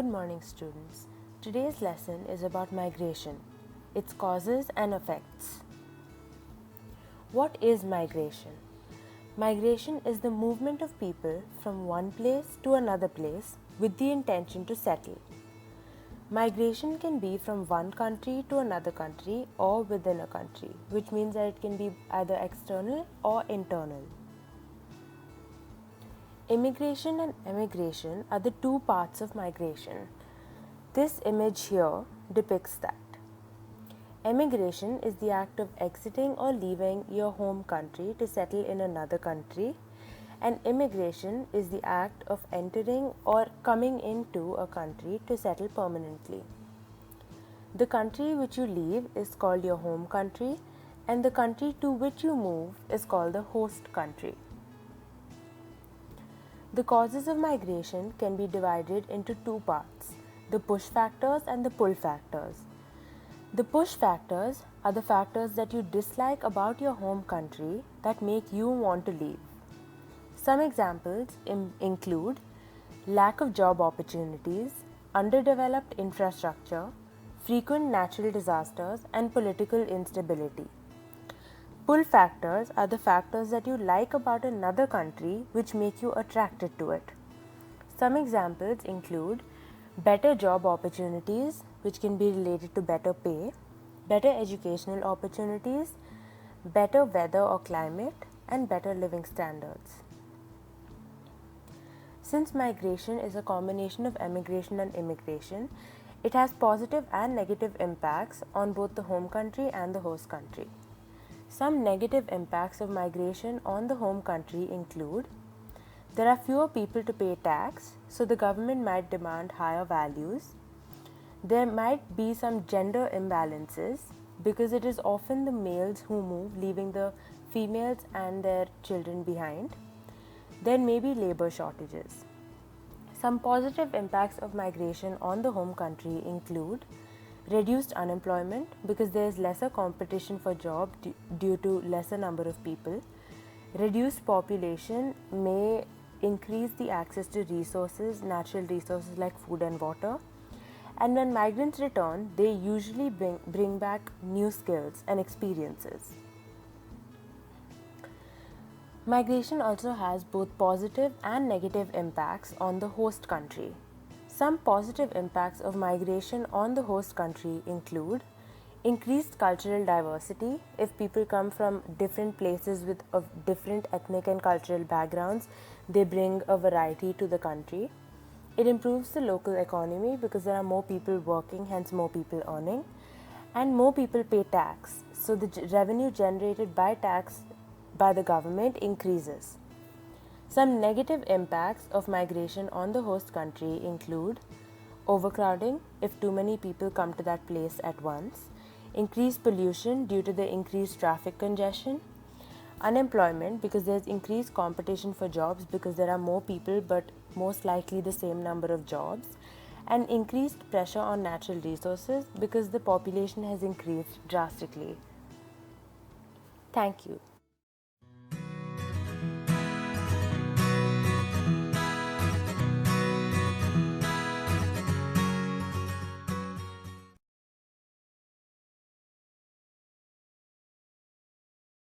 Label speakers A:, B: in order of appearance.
A: Good morning, students. Today's lesson is about migration, its causes and effects. What is migration? Migration is the movement of people from one place to another place with the intention to settle. Migration can be from one country to another country or within a country, which means that it can be either external or internal. Immigration and emigration are the two parts of migration. This image here depicts that. Emigration is the act of exiting or leaving your home country to settle in another country, and immigration is the act of entering or coming into a country to settle permanently. The country which you leave is called your home country, and the country to which you move is called the host country. The causes of migration can be divided into two parts, the push factors and the pull factors. The push factors are the factors that you dislike about your home country that make you want to leave. Some examples include lack of job opportunities, underdeveloped infrastructure, frequent natural disasters, and political instability. Pull factors are the factors that you like about another country which make you attracted to it. Some examples include better job opportunities, which can be related to better pay, better educational opportunities, better weather or climate, and better living standards. Since migration is a combination of emigration and immigration, it has positive and negative impacts on both the home country and the host country. Some negative impacts of migration on the home country include there are fewer people to pay tax, so the government might demand higher values. There might be some gender imbalances because it is often the males who move, leaving the females and their children behind. There may be labor shortages. Some positive impacts of migration on the home country include reduced unemployment because there is lesser competition for jobs due to lesser number of people. Reduced population may increase the access to resources, natural resources like food and water. And when migrants return, they usually bring back new skills and experiences. Migration also has both positive and negative impacts on the host country. Some positive impacts of migration on the host country include increased cultural diversity. If people come from different places with different ethnic and cultural backgrounds, they bring a variety to the country. It improves the local economy because there are more people working, hence more people earning, and more people pay tax. So the revenue generated by tax by the government increases. Some negative impacts of migration on the host country include overcrowding if too many people come to that place at once, increased pollution due to the increased traffic congestion, unemployment because there's increased competition for jobs because there are more people but most likely the same number of jobs, and increased pressure on natural resources because the population has increased drastically. Thank you.